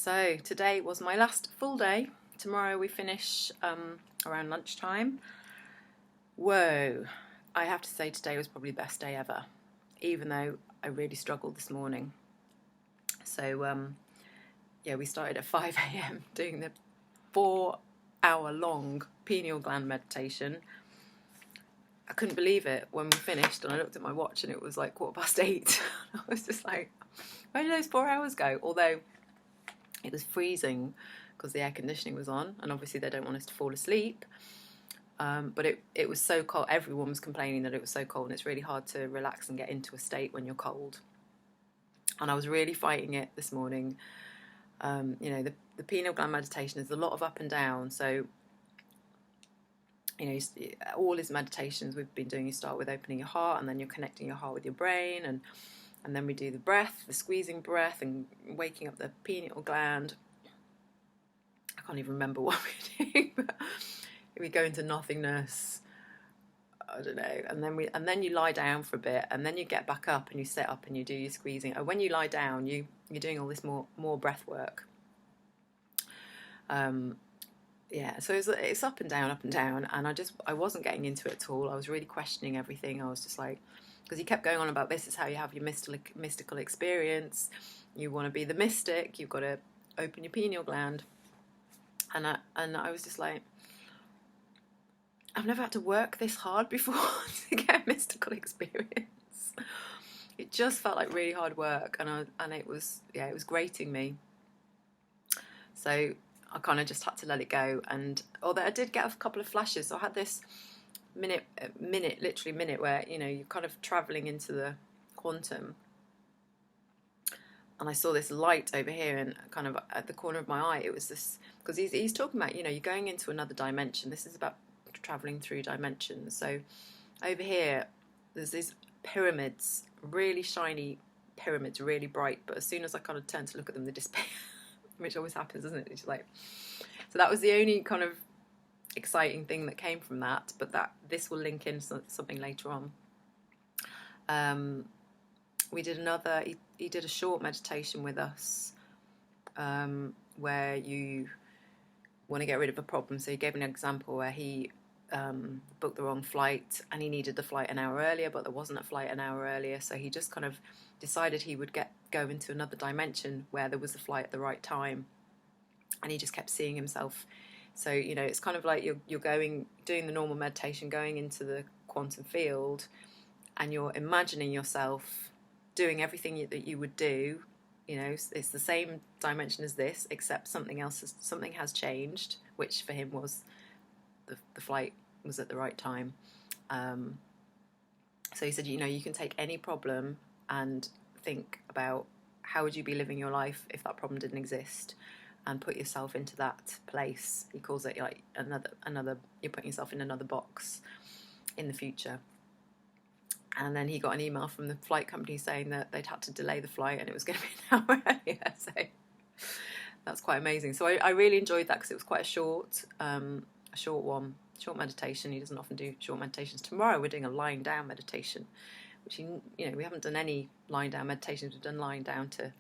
So today was my last full day. Tomorrow we finish around lunchtime. Whoa, I have to say today was probably the best day ever, even though I really struggled this morning. So yeah, we started at 5 a.m. doing the 4-hour long pineal gland meditation. I couldn't believe it when we finished, and I looked at my watch and it was like 8:15. I was just like, where did those 4 hours go? Although it was freezing because the air conditioning was on, and obviously they don't want us to fall asleep. But it was so cold. Everyone was complaining that it was so cold, and it's really hard to relax and get into a state when you're cold. And I was really fighting it this morning. The pineal gland meditation is a lot of up and down. So, all his meditations we've been doing, you start with opening your heart, and then you're connecting your heart with your brain, and then we do the breath, the squeezing breath, and waking up the pineal gland. I can't even remember what we're doing, but we go into nothingness. I don't know, and then you lie down for a bit, and then you get back up and you sit up and you do your squeezing. And when you lie down, you're doing all this more breath work. So it's up and down, and I wasn't getting into it at all. I was really questioning everything. I was just like, because he kept going on about this is how you have your mystical experience. You want to be the mystic, you've got to open your pineal gland. And I was just like, I've never had to work this hard before to get a mystical experience. It just felt like really hard work, and it was grating me. So I kind of just had to let it go. And although I did get a couple of flashes, so I had this minute where you're kind of traveling into the quantum, and I saw this light over here, and kind of at the corner of my eye, it was this, because he's talking about you're going into another dimension. This is about traveling through dimensions. So over here there's these pyramids, really shiny pyramids, really bright, but as soon as I kind of turn to look at them, they disappear, which always happens, isn't it? It's like, so that was the only kind of exciting thing that came from that, but this will link in something later on. We did he did a short meditation with us, where you want to get rid of a problem. So he gave an example where he booked the wrong flight, and he needed the flight an hour earlier, but there wasn't a flight an hour earlier, so he just kind of decided he would go into another dimension where there was a flight at the right time, and he just kept seeing himself. So it's kind of like you're doing the normal meditation, going into the quantum field, and you're imagining yourself doing everything that you would do. It's the same dimension as this, except something has changed, which for him was the flight was at the right time. So he said, you can take any problem and think about how would you be living your life if that problem didn't exist, and put yourself into that place. He calls it like another. You're putting yourself in another box in the future. And then he got an email from the flight company saying that they'd had to delay the flight, and it was going to be an hour earlier. So that's quite amazing. So I really enjoyed that, because it was quite a short meditation. He doesn't often do short meditations. Tomorrow we're doing a lying down meditation, which we haven't done any lying down meditations. We've done lying down to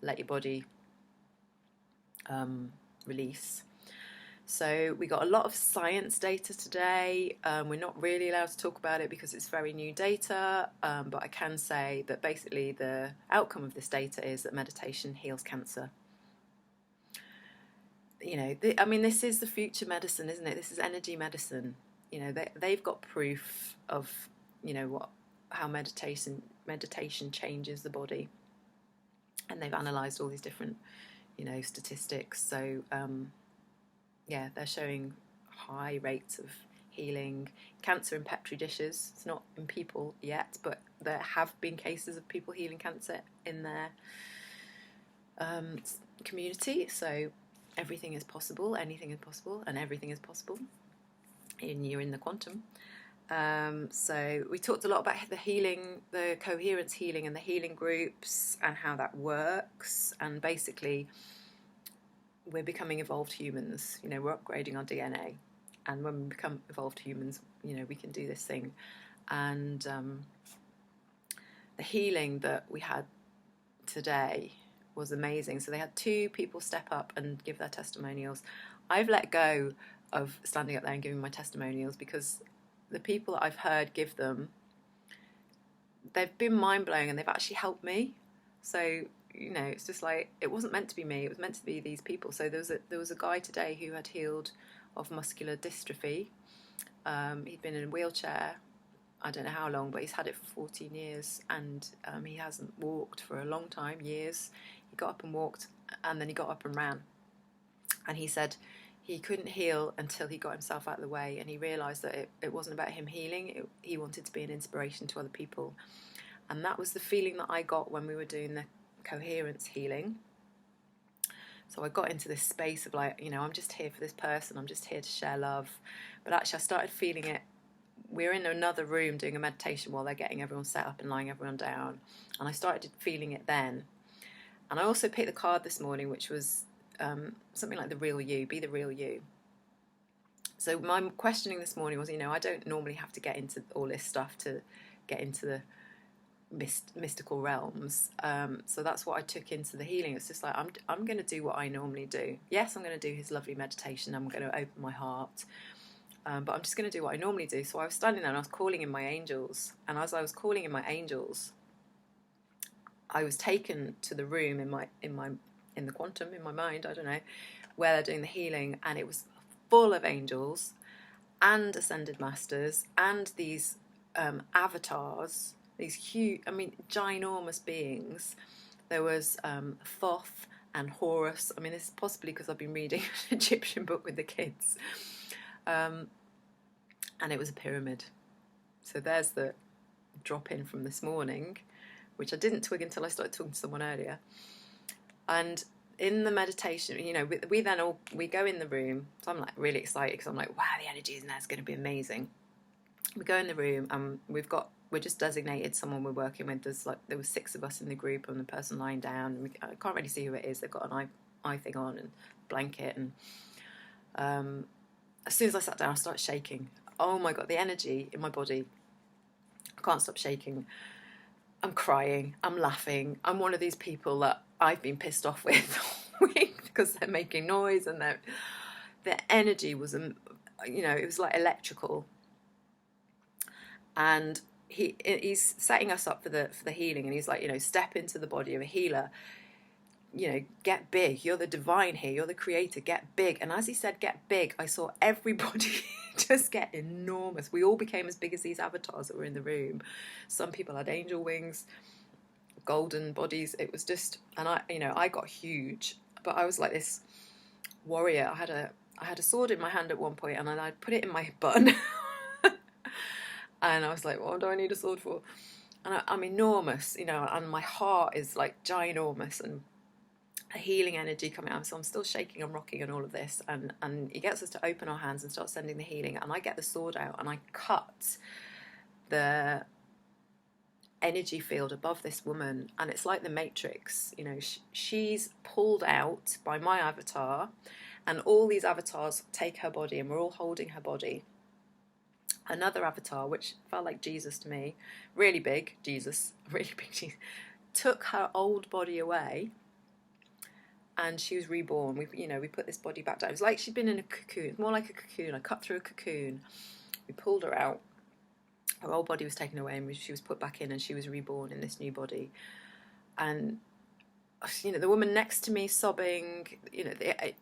let your body release. So we got a lot of science data today. We're not really allowed to talk about it because it's very new data, but I can say that basically the outcome of this data is that meditation heals cancer. This is the future medicine, isn't it? This is energy medicine. They've got proof of how meditation changes the body, and they've analysed all these different statistics. So they're showing high rates of healing cancer in petri dishes. It's not in people yet, but there have been cases of people healing cancer in their community. So everything is possible, anything is possible, and everything is possible. And you're in the quantum. So we talked a lot about the healing, the coherence healing, and the healing groups, and how that works. And basically, we're becoming evolved humans. We're upgrading our DNA, and when we become evolved humans, we can do this thing. And the healing that we had today was amazing. So they had 2 people step up and give their testimonials. I've let go of standing up there and giving my testimonials because the people that I've heard give them, they've been mind-blowing and they've actually helped me. So, you know, it's just like, it wasn't meant to be me, it was meant to be these people. So there was a guy today who had healed of muscular dystrophy. He'd been in a wheelchair, I don't know how long, but he's had it for 14 years, and he hasn't walked for a long time, years. He got up and walked, and then he got up and ran. And he said he couldn't heal until he got himself out of the way, and he realised that it wasn't about him healing, he wanted to be an inspiration to other people. And that was the feeling that I got when we were doing the coherence healing. So I got into this space of like, you know, I'm just here for this person, I'm just here to share love. But actually I started feeling it. We're in another room doing a meditation while they're getting everyone set up and lying everyone down. And I started feeling it then. And I also picked the card this morning, which was something like the real you, be the real you. So my questioning this morning was, you know, I don't normally have to get into all this stuff to get into the mystical realms. So that's what I took into the healing. It's just like, I'm going to do what I normally do. Yes, I'm going to do his lovely meditation. I'm going to open my heart. But I'm just going to do what I normally do. So I was standing there and I was calling in my angels. And as I was calling in my angels, I was taken to the room in the quantum, in my mind, I don't know, where they're doing the healing. And it was full of angels and ascended masters and these avatars, these huge, I mean, ginormous beings. There was Thoth and Horus. I mean, this is possibly because I've been reading an Egyptian book with the kids. And it was a pyramid. So there's the drop in from this morning, which I didn't twig until I started talking to someone earlier. And in the meditation, you know, we go in the room. So I'm like really excited because I'm like, wow, the energy in there is going to be amazing. We go in the room and we're just designated someone we're working with. There was 6 of us in the group and the person lying down. And I can't really see who it is. They've got an eye thing on and blanket. And as soon as I sat down, I started shaking. Oh my God, the energy in my body. I can't stop shaking. I'm crying. I'm laughing. I'm one of these people that I've been pissed off with all week because they're making noise and their energy was, you know, it was like electrical. And he's setting us up for the healing, and he's like, you know, step into the body of a healer. You know, get big. You're the divine here. You're the creator. Get big. And as he said, get big, I saw everybody just get enormous. We all became as big as these avatars that were in the room. Some people had angel wings, golden bodies. It was just, and I got huge, but I was like this warrior. I had a sword in my hand at one point, and then I'd put it in my button. And I was like, what do I need a sword for? And I'm enormous, you know, and my heart is like ginormous, and a healing energy coming out. So I'm still shaking and rocking and all of this. And he gets us to open our hands and start sending the healing. And I get the sword out and I cut the energy field above this woman. And it's like the Matrix, you know, she's pulled out by my avatar, and all these avatars take her body, and we're all holding her body. Another avatar, which felt like Jesus to me, really big Jesus, took her old body away, and she was reborn. We put this body back down. It was like she'd been in a cocoon, more like a cocoon. I cut through a cocoon. We pulled her out. Her old body was taken away, and she was put back in, and she was reborn in this new body. And you know, the woman next to me sobbing. You know,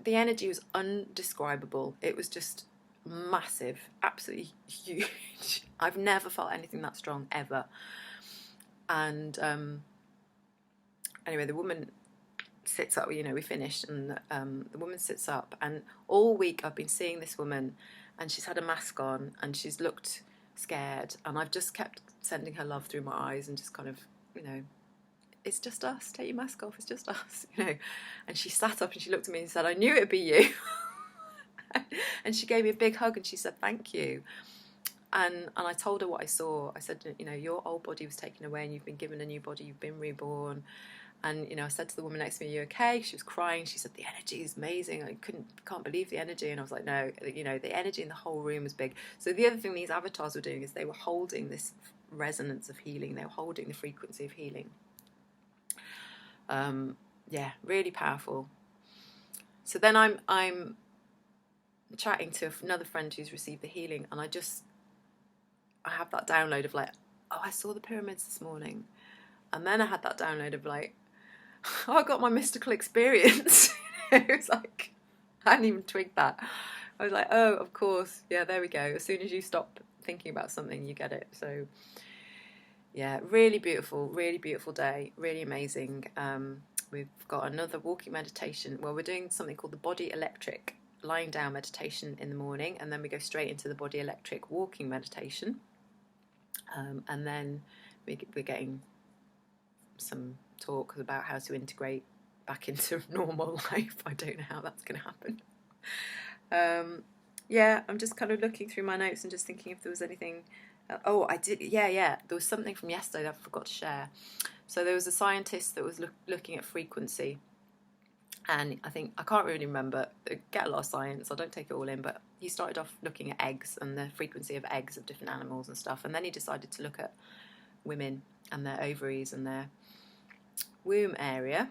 the energy was undescribable. It was just massive, absolutely huge. I've never felt anything that strong ever. And anyway, the woman sits up. You know, we finished, and the woman sits up. And all week I've been seeing this woman, and she's had a mask on, and she's looked scared. And I've just kept sending her love through my eyes, and just kind of, you know, it's just us. Take your mask off. It's just us. You know. And she sat up and she looked at me and said, "I knew it'd be you." And she gave me a big hug and she said, "Thank you." And I told her what I saw. I said, you know, your old body was taken away and you've been given a new body. You've been reborn. And, you know, I said to the woman next to me, "Are you okay?" She was crying. She said, "The energy is amazing. I can't believe the energy." And I was like, no, you know, the energy in the whole room was big. So the other thing these avatars were doing is they were holding this resonance of healing. They were holding the frequency of healing. yeah, really powerful. So then I'm chatting to another friend who's received the healing, and I have that download of like, oh, I saw the pyramids this morning. And then I had that download of like, oh, I got my mystical experience. It was like, I hadn't even twigged that. I was like, oh, of course. Yeah, there we go. As soon as you stop thinking about something, you get it. So yeah, really beautiful day. Really amazing. We've got another walking meditation. Well, we're doing something called the body electric lying down meditation in the morning, and then we go straight into the body electric walking meditation. And then we're getting some talk about how to integrate back into normal life. I don't know how that's going to happen. Yeah, I'm just kind of looking through my notes and just thinking if there was anything. Oh, I did. Yeah. There was something from yesterday that I forgot to share. So there was a scientist that was looking at frequency. And I can't really remember, I get a lot of science, I don't take it all in, but he started off looking at eggs and the frequency of eggs of different animals and stuff. And then he decided to look at women and their ovaries and their womb area.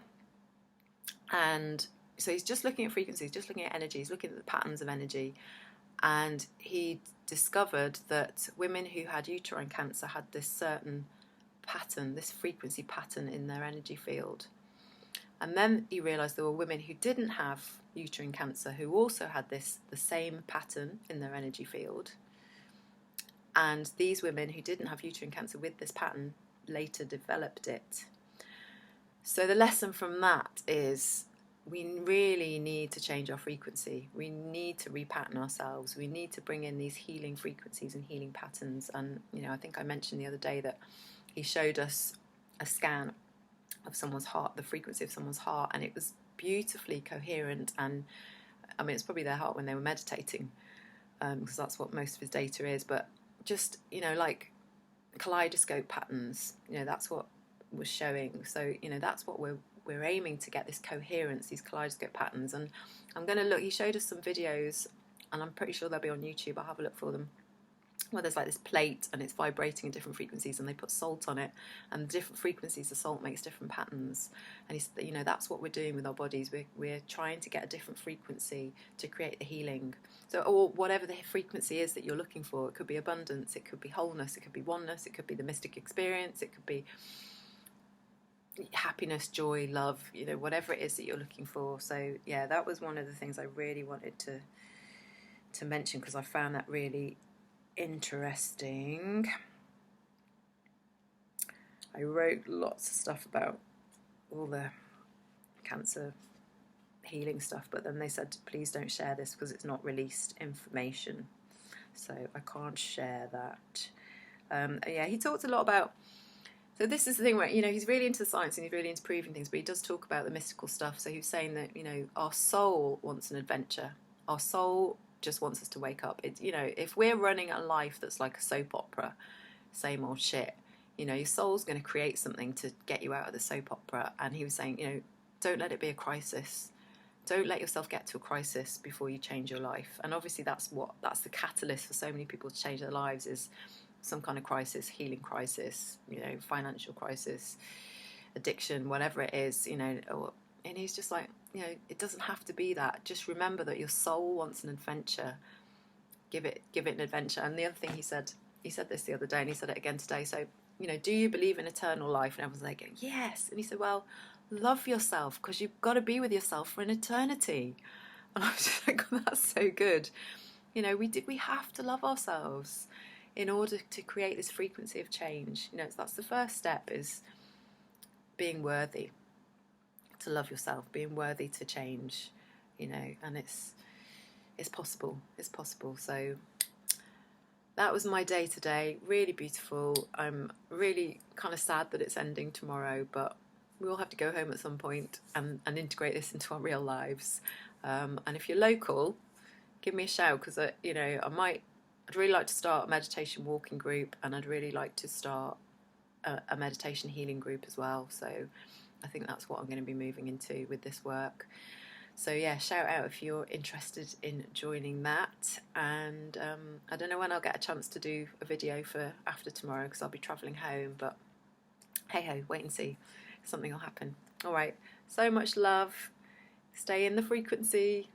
And so he's just looking at frequencies, just looking at energy, he's looking at the patterns of energy. And he discovered that women who had uterine cancer had this certain pattern, this frequency pattern in their energy field. And then he realised there were women who didn't have uterine cancer who also had the same pattern in their energy field. And these women who didn't have uterine cancer with this pattern later developed it. So the lesson from that is we really need to change our frequency. We need to repattern ourselves. We need to bring in these healing frequencies and healing patterns. And, I think I mentioned the other day that he showed us a scan of someone's heart, the frequency of someone's heart, and it was beautifully coherent. And I mean, it's probably their heart when they were meditating, because that's what most of his data is. But just, like kaleidoscope patterns, that's what was showing. So, that's what we're aiming to get, this coherence, these kaleidoscope patterns. And I'm going to look, he showed us some videos, and I'm pretty sure they'll be on YouTube. I'll have a look for them. Where there's like this plate and it's vibrating at different frequencies, and they put salt on it, and the different frequencies the salt makes different patterns. And he's, that's what we're doing with our bodies. We're trying to get a different frequency to create the healing. So, or whatever the frequency is that you're looking for, it could be abundance, it could be wholeness, it could be oneness, it could be the mystic experience, it could be happiness, joy, love, whatever it is that you're looking for. So yeah, that was one of the things I really wanted to mention, because I found that really interesting. I wrote lots of stuff about all the cancer healing stuff, but then they said please don't share this because it's not released information, so I can't share that. Yeah, he talked a lot about, so this is the thing where he's really into science and he's really into proving things, but he does talk about the mystical stuff. So he was saying that our soul wants an adventure. Our soul just wants us to wake up. It's, if we're running a life that's like a soap opera, same old shit, your soul's going to create something to get you out of the soap opera. And he was saying, don't let it be a crisis. Don't let yourself get to a crisis before you change your life. And obviously that's the catalyst for so many people to change their lives, is some kind of crisis, healing crisis, financial crisis, addiction, whatever it is, and he's just like, it doesn't have to be that. Just remember that your soul wants an adventure. Give it an adventure. And the other thing he said this the other day, and he said it again today. So, do you believe in eternal life? And everyone's like, yes. And he said, well, love yourself, because you've got to be with yourself for an eternity. And I was just like, oh, that's so good. We have to love ourselves in order to create this frequency of change. That's the first step, is being worthy to love yourself, being worthy to change, and it's possible. It's possible. So that was my day today. Really beautiful. I'm really kind of sad that it's ending tomorrow, but we all have to go home at some point and integrate this into our real lives. And if you're local, give me a shout, because I'd really like to start a meditation walking group, and I'd really like to start a meditation healing group as well. So I think that's what I'm going to be moving into with this work. So yeah, shout out if you're interested in joining that. And I don't know when I'll get a chance to do a video for after tomorrow, because I'll be travelling home, but hey ho, wait and see. Something will happen. All right, So much love. Stay in the frequency.